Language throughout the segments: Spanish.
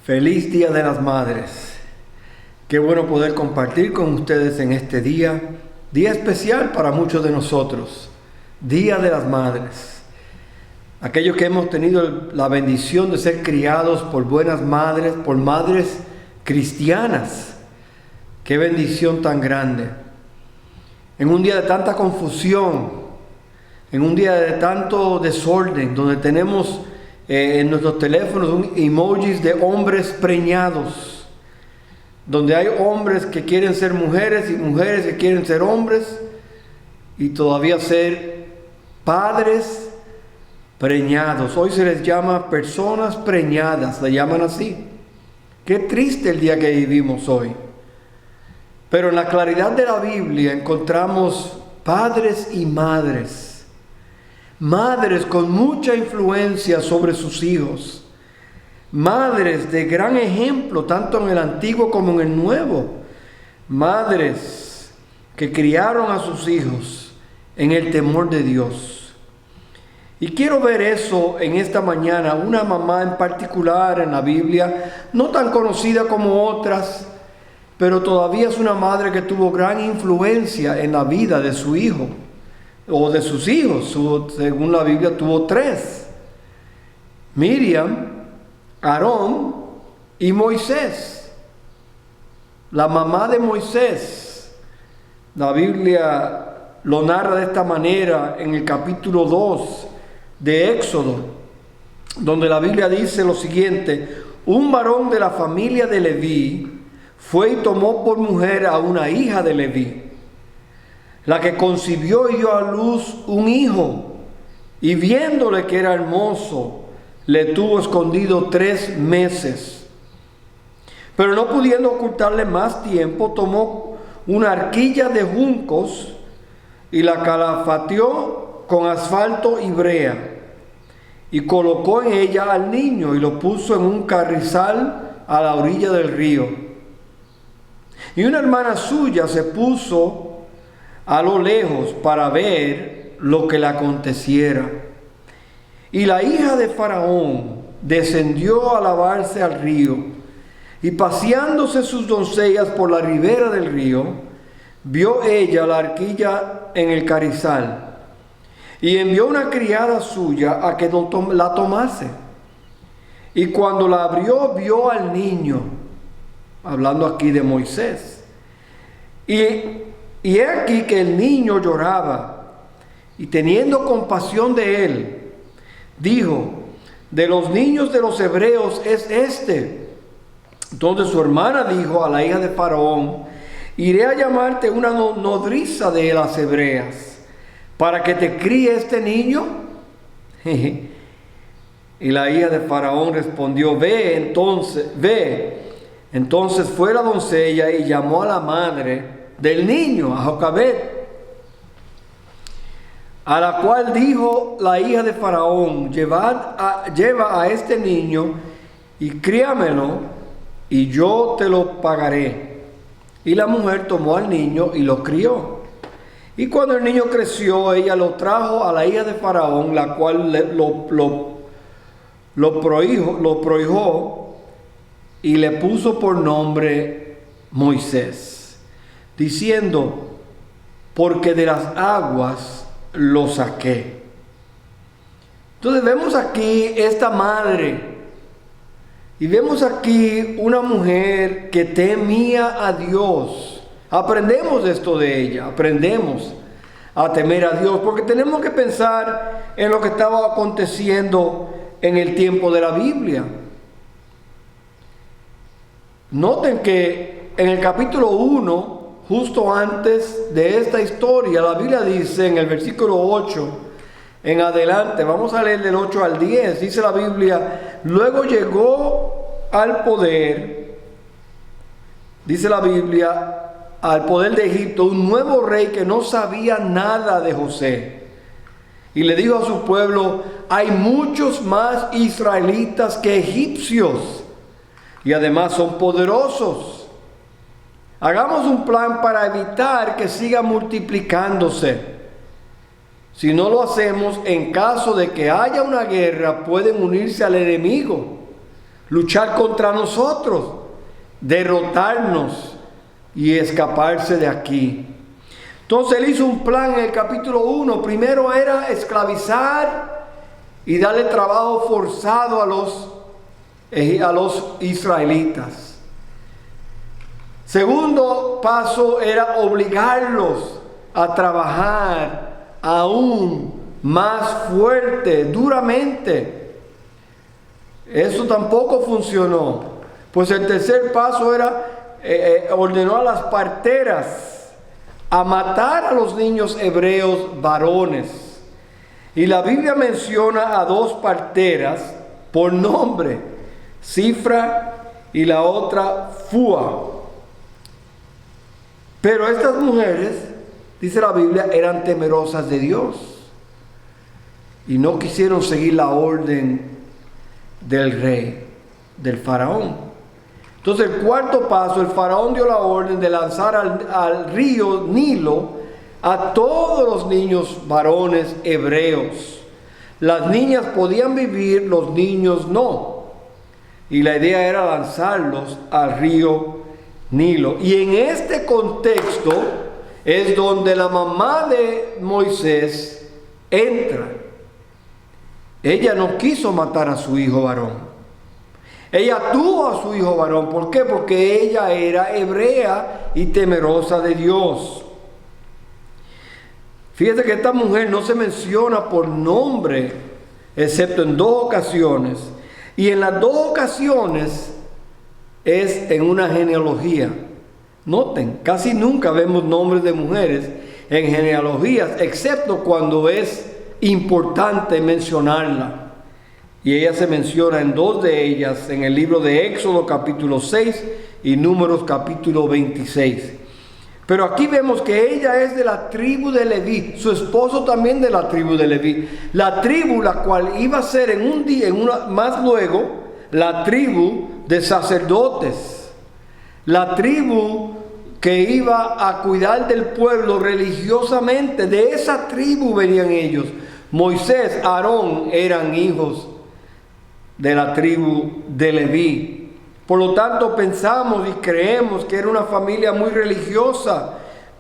Feliz Día de las Madres. Qué bueno poder compartir con ustedes en este día especial para muchos de nosotros, Día de las Madres. Aquellos que hemos tenido la bendición de ser criados por buenas madres, por madres cristianas. Qué bendición tan grande. En un día de tanta confusión, en un día de tanto desorden, donde tenemos en nuestros teléfonos un emojis de hombres preñados, donde hay hombres que quieren ser mujeres y mujeres que quieren ser hombres y todavía ser padres preñados. Hoy se les llama personas preñadas, le llaman así. Qué triste el día que vivimos hoy. Pero en la claridad de la Biblia encontramos padres y madres. Madres con mucha influencia sobre sus hijos. Madres de gran ejemplo, tanto en el Antiguo como en el Nuevo. Madres que criaron a sus hijos en el temor de Dios. Y quiero ver eso en esta mañana, una mamá en particular en la Biblia, no tan conocida como otras, pero todavía es una madre que tuvo gran influencia en la vida de su hijo. O de sus hijos, según la Biblia tuvo 3. Miriam, Aarón y Moisés. La mamá de Moisés. La Biblia lo narra de esta manera en el capítulo 2 de Éxodo, donde la Biblia dice lo siguiente: un varón de la familia de Leví fue y tomó por mujer a una hija de Leví, la que concibió y dio a luz un hijo, y viéndole que era hermoso, le tuvo escondido 3 meses. Pero no pudiendo ocultarle más tiempo, tomó una arquilla de juncos y la calafateó con asfalto y brea, y colocó en ella al niño y lo puso en un carrizal a la orilla del río. Y una hermana suya se puso a lo lejos para ver lo que le aconteciera. Y la hija de Faraón descendió a lavarse al río, y paseándose sus doncellas por la ribera del río, vio ella la arquilla en el carrizal, y envió una criada suya a que la tomase. Y cuando la abrió, vio al niño, hablando aquí de Moisés, y he aquí que el niño lloraba, y teniendo compasión de él, dijo: de los niños de los hebreos es este. Entonces su hermana dijo a la hija de Faraón: iré a llamarte una nodriza de las hebreas, para que te críe este niño. Y la hija de Faraón respondió: ve. Entonces fue la doncella y llamó a la madre del niño, a Jocabed, a la cual dijo la hija de Faraón: lleva a este niño y críamelo, y yo te lo pagaré. Y la mujer tomó al niño y lo crió. Y cuando el niño creció, ella lo trajo a la hija de Faraón, la cual lo prohijó y le puso por nombre Moisés, diciendo: porque de las aguas lo saqué. Entonces vemos aquí esta madre, y vemos aquí una mujer que temía a Dios. Aprendemos esto de ella, aprendemos a temer a Dios, porque tenemos que pensar en lo que estaba aconteciendo en el tiempo de la Biblia. Noten que en el capítulo 1, justo antes de esta historia, la Biblia dice en el versículo 8 en adelante, vamos a leer del 8 al 10, dice la Biblia: luego llegó al poder, dice la Biblia, al poder de Egipto, un nuevo rey que no sabía nada de José. Y le dijo a su pueblo: hay muchos más israelitas que egipcios, y además son poderosos. Hagamos un plan para evitar que siga multiplicándose. Si no lo hacemos, en caso de que haya una guerra, pueden unirse al enemigo. luchar contra nosotros, derrotarnos y escaparse de aquí. Entonces él hizo un plan en el capítulo 1. Primero era esclavizar y darle trabajo forzado a los israelitas. Segundo paso era obligarlos a trabajar aún más fuerte, duramente. Eso tampoco funcionó. Pues el tercer paso era, ordenó a las parteras a matar a los niños hebreos varones. Y la Biblia menciona a dos parteras por nombre, Cifra y la otra Fua. Pero estas mujeres, dice la Biblia, eran temerosas de Dios y no quisieron seguir la orden del rey, del faraón. Entonces el cuarto paso, el faraón dio la orden de lanzar al río Nilo a todos los niños varones hebreos. Las niñas podían vivir, los niños no. Y la idea era lanzarlos al río Nilo. Y en este contexto es donde la mamá de Moisés entra. Ella no quiso matar a su hijo varón. Ella tuvo a su hijo varón. ¿Por qué? Porque ella era hebrea y temerosa de Dios. Fíjate que esta mujer no se menciona por nombre, excepto en dos ocasiones. Y en las dos ocasiones es en una genealogía. Noten, casi nunca vemos nombres de mujeres en genealogías, excepto cuando es importante mencionarla. Y ella se menciona en dos de ellas, en el libro de Éxodo capítulo 6 y Números capítulo 26. Pero aquí vemos que ella es de la tribu de Leví, su esposo también de la tribu de Leví. La tribu la cual iba a ser en un día, más luego, la tribu de sacerdotes. La tribu que iba a cuidar del pueblo religiosamente. De esa tribu venían ellos. Moisés, Aarón eran hijos de la tribu de Leví. Por lo tanto, pensamos y creemos que era una familia muy religiosa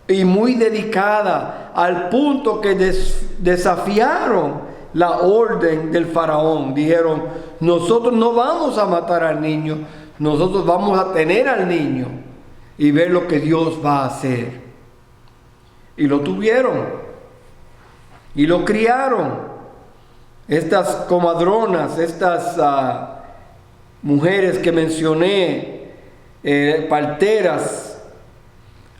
y muy dedicada, al punto que desafiaron la orden del faraón. Dijeron: nosotros no vamos a matar al niño, nosotros vamos a tener al niño y ver lo que Dios va a hacer. Y lo tuvieron y lo criaron. Estas comadronas, estas mujeres que mencioné, parteras,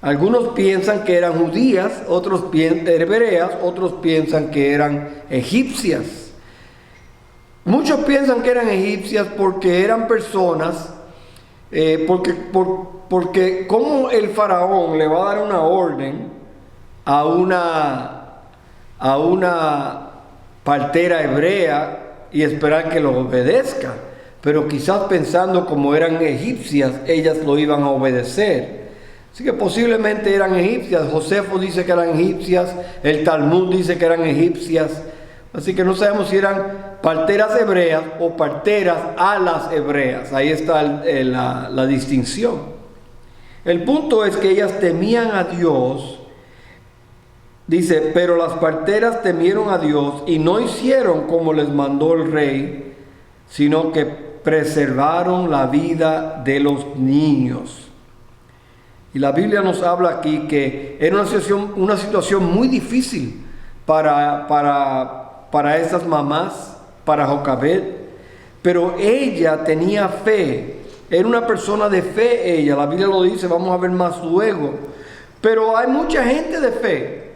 algunos piensan que eran judías, otros hebreas, otros piensan que eran egipcias. Muchos piensan que eran egipcias porque eran personas, porque como el faraón le va a dar una orden a una partera hebrea y esperar que lo obedezca, pero quizás pensando como eran egipcias, ellas lo iban a obedecer. Así que posiblemente eran egipcias. Josefo dice que eran egipcias, el Talmud dice que eran egipcias. Así que no sabemos si eran parteras hebreas o parteras a las hebreas. Ahí está la distinción. El punto es que ellas temían a Dios. Dice: pero las parteras temieron a Dios y no hicieron como les mandó el rey, sino que preservaron la vida de los niños. Y la Biblia nos habla aquí que era una situación muy difícil para estas mamás, para Jocabed. Pero ella tenía fe, era una persona de fe ella. La Biblia lo dice, vamos a ver más luego. Pero hay mucha gente de fe.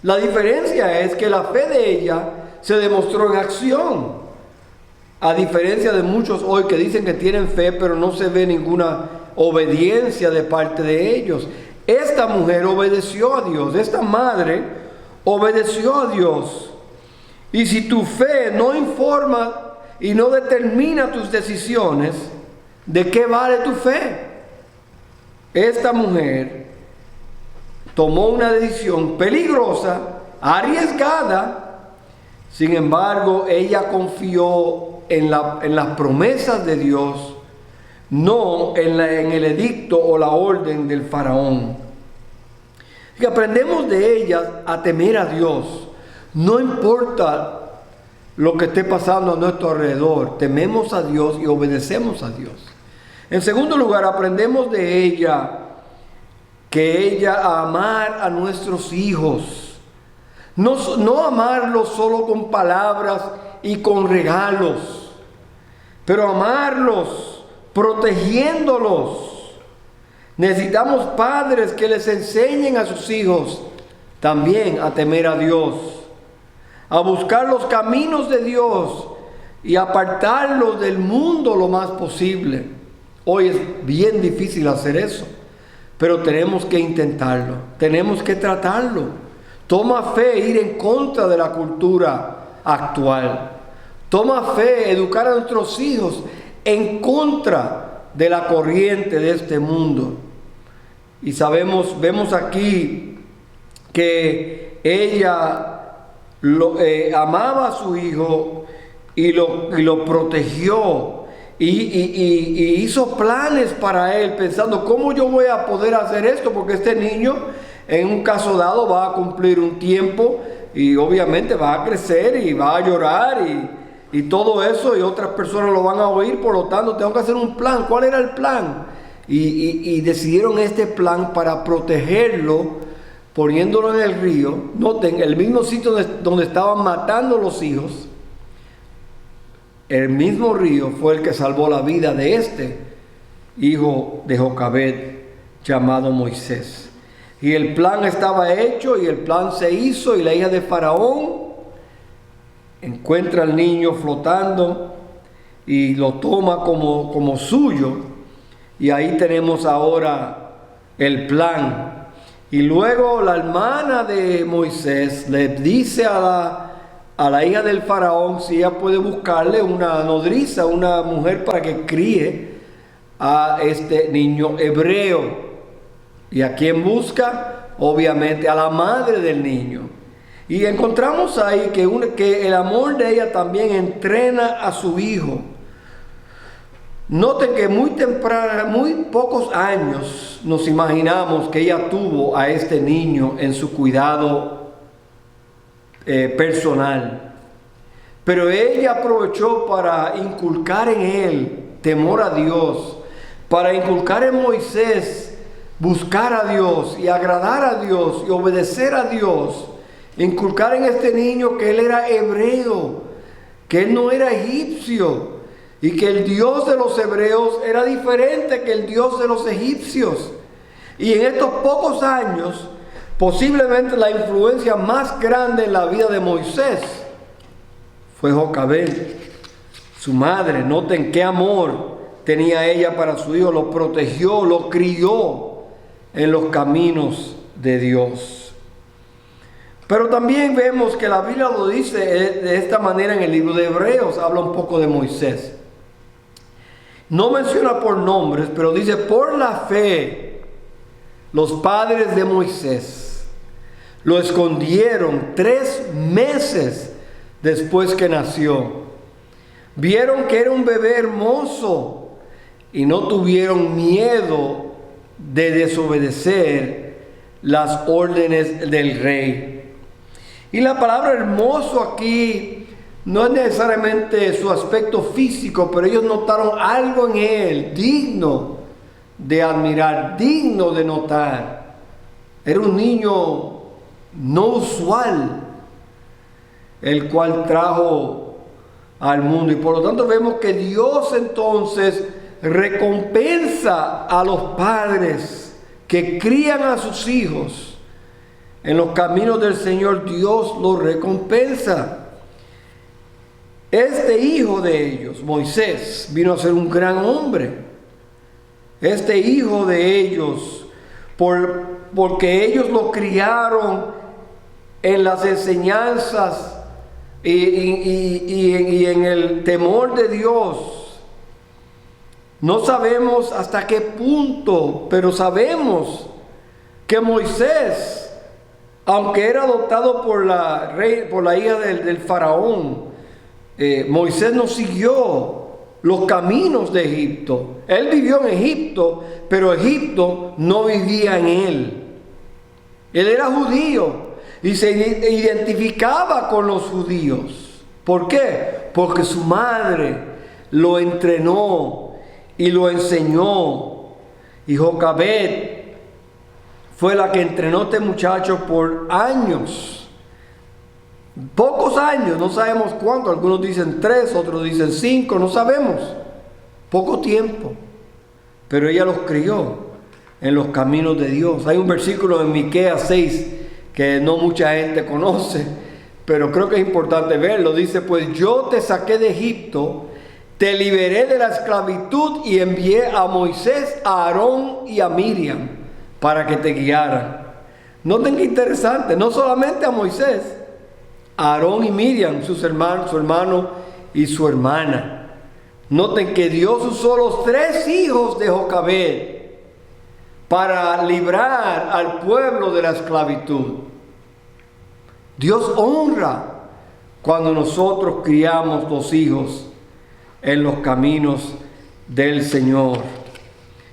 La diferencia es que la fe de ella se demostró en acción. A diferencia de muchos hoy que dicen que tienen fe, pero no se ve ninguna obediencia de parte de ellos. Esta mujer obedeció a Dios. Esta madre obedeció a Dios. Y si tu fe no informa y no determina tus decisiones, ¿de qué vale tu fe? Esta mujer tomó una decisión peligrosa, arriesgada, Sin embargo, ella confió en las promesas de Dios, no en el edicto o la orden del faraón. Y aprendemos de ella a temer a Dios. No importa lo que esté pasando a nuestro alrededor, tememos a Dios y obedecemos a Dios. En segundo lugar, aprendemos de ella que ella a amar a nuestros hijos. No amarlos solo con palabras y con regalos, pero amarlos protegiéndolos. Necesitamos padres que les enseñen a sus hijos también a temer a Dios, a buscar los caminos de Dios y apartarlos del mundo lo más posible. Hoy es bien difícil hacer eso, pero tenemos que intentarlo, tenemos que tratarlo. Toma fe ir en contra de la cultura actual. Toma fe educar a nuestros hijos en contra de la corriente de este mundo. Y vemos aquí que ella amaba a su hijo y lo protegió y hizo planes para él, pensando, ¿cómo yo voy a poder hacer esto? Porque este niño, en un caso dado, va a cumplir un tiempo y obviamente va a crecer y va a llorar y todo eso, y otras personas lo van a oír. Por lo tanto, tengo que hacer un plan. ¿Cuál era el plan? Y decidieron este plan para protegerlo, poniéndolo en el río. Noten, el mismo sitio donde estaban matando los hijos, el mismo río fue el que salvó la vida de este hijo de Jocabed, llamado Moisés. Y el plan estaba hecho y el plan se hizo, y la hija de Faraón encuentra al niño flotando y lo toma como suyo. Y ahí tenemos ahora el plan. Y luego la hermana de Moisés le dice a la hija del faraón si ella puede buscarle una nodriza, una mujer para que críe a este niño hebreo. ¿Y a quién busca? Obviamente a la madre del niño. Y encontramos ahí que el amor de ella también entrena a su hijo. Noten que muy pocos años nos imaginamos que ella tuvo a este niño en su cuidado personal. Pero ella aprovechó para inculcar en él temor a Dios, para inculcar en Moisés buscar a Dios y agradar a Dios y obedecer a Dios. Inculcar en este niño que él era hebreo, que él no era egipcio, y que el Dios de los hebreos era diferente que el Dios de los egipcios. Y en estos pocos años, posiblemente la influencia más grande en la vida de Moisés fue Jocabed, su madre. Noten qué amor tenía ella para su hijo, lo protegió, lo crió en los caminos de Dios. Pero también vemos que la Biblia lo dice de esta manera en el libro de Hebreos, habla un poco de Moisés. No menciona por nombres, pero dice, por la fe, los padres de Moisés lo escondieron 3 meses después que nació. Vieron que era un bebé hermoso y no tuvieron miedo de desobedecer las órdenes del rey. Y la palabra hermoso aquí no es necesariamente su aspecto físico, pero ellos notaron algo en él digno de admirar, digno de notar. Era un niño no usual, el cual trajo al mundo. Y por lo tanto vemos que Dios entonces recompensa a los padres que crían a sus hijos en los caminos del Señor. Dios los recompensa. Este hijo de ellos, Moisés, vino a ser un gran hombre. Este hijo de ellos, porque ellos lo criaron en las enseñanzas y en el temor de Dios. No sabemos hasta qué punto, pero sabemos que Moisés Aunque era adoptado por la hija del faraón, Moisés no siguió los caminos de Egipto. Él vivió en Egipto, pero Egipto no vivía en él. Él era judío y se identificaba con los judíos. ¿Por qué? Porque su madre lo entrenó y lo enseñó. Y Jocabed fue la que entrenó a este muchacho por años. Pocos años, no sabemos cuánto. Algunos dicen 3, otros dicen 5, no sabemos. Poco tiempo. Pero ella los crió en los caminos de Dios. Hay un versículo en Miqueas 6 que no mucha gente conoce, pero creo que es importante verlo. Dice: pues yo te saqué de Egipto, te liberé de la esclavitud y envié a Moisés, a Aarón y a Miriam para que te guiaran. Noten qué interesante, no solamente a Moisés, a Aarón y Miriam, su hermano y su hermana. Noten que Dios usó los 3 hijos de Jocabed para librar al pueblo de la esclavitud. Dios honra cuando nosotros criamos los hijos en los caminos del Señor.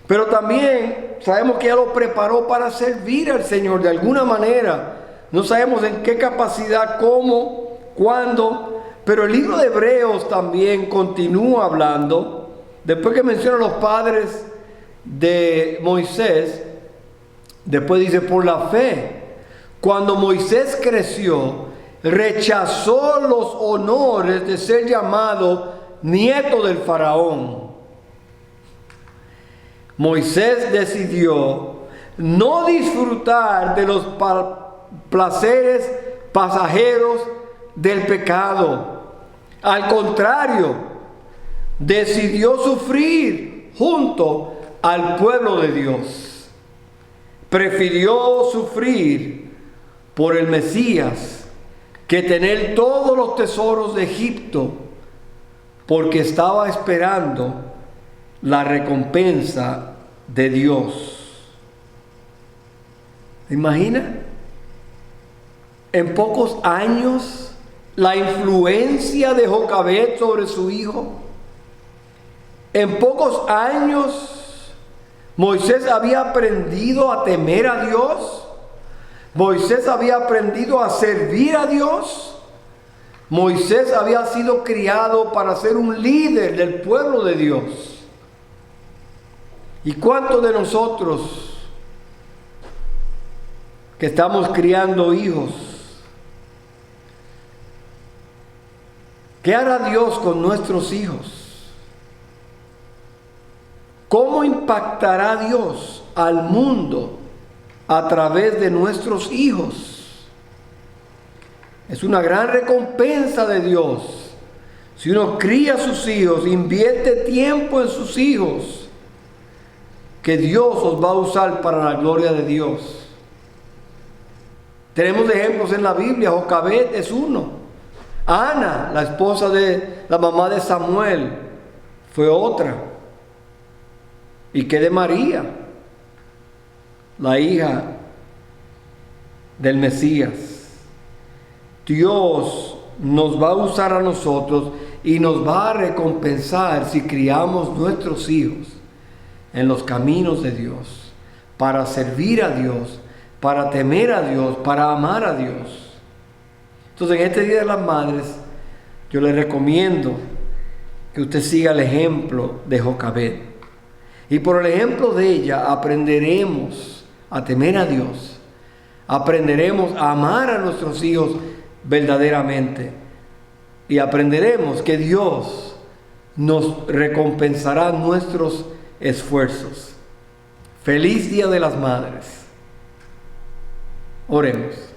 Pero también sabemos que ya lo preparó para servir al Señor de alguna manera. No sabemos en qué capacidad, cómo, cuándo, pero el libro de Hebreos también continúa hablando. Después que menciona a los padres de Moisés, después dice: por la fe, cuando Moisés creció, rechazó los honores de ser llamado nieto del faraón. Moisés decidió no disfrutar de los placeres pasajeros del pecado. Al contrario, decidió sufrir junto al pueblo de Dios. Prefirió sufrir por el Mesías que tener todos los tesoros de Egipto, porque estaba esperando la recompensa de Dios. ¿Imagina? En pocos años, la influencia de Jocabed sobre su hijo. En pocos años, Moisés había aprendido a temer a Dios. Moisés había aprendido a servir a Dios. Moisés había sido criado para ser un líder del pueblo de Dios. ¿Y cuántos de nosotros que estamos criando hijos, qué hará Dios con nuestros hijos? ¿Cómo impactará Dios al mundo a través de nuestros hijos? Es una gran recompensa de Dios. Si uno cría a sus hijos, invierte tiempo en sus hijos, que Dios os va a usar para la gloria de Dios. Tenemos ejemplos en la Biblia. Jocabed es uno. Ana, la esposa de la mamá de Samuel, fue otra. ¿Y qué de María, la hija del Mesías? Dios nos va a usar a nosotros y nos va a recompensar si criamos nuestros hijos en los caminos de Dios, para servir a Dios, para temer a Dios, para amar a Dios. Entonces, en este Día de las Madres, yo le recomiendo que usted siga el ejemplo de Jocabed. Y por el ejemplo de ella aprenderemos a temer a Dios, aprenderemos a amar a nuestros hijos verdaderamente y aprenderemos que Dios nos recompensará nuestros esfuerzos. Feliz Día de las Madres. Oremos.